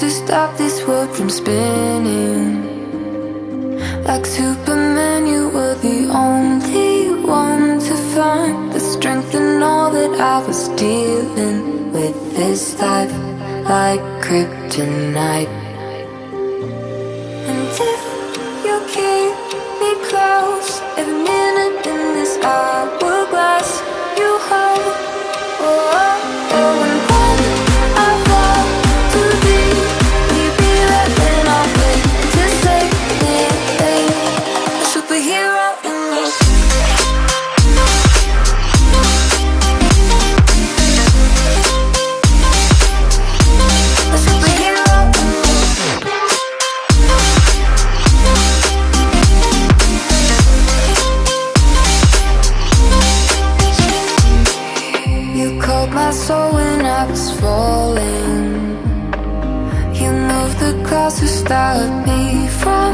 used to stop this world from spinning. Like Superman, you were the only one to find the strength in all that I was dealing with. This life like kryptonite. And if you keep me close, every minute in this hourglass you hold. Oh, oh, oh. And when I fall to thee, will you be there when I wait to save me? A superhero in me. A superhero in me. You called my soul when I was falling. You moved the clouds to stop me from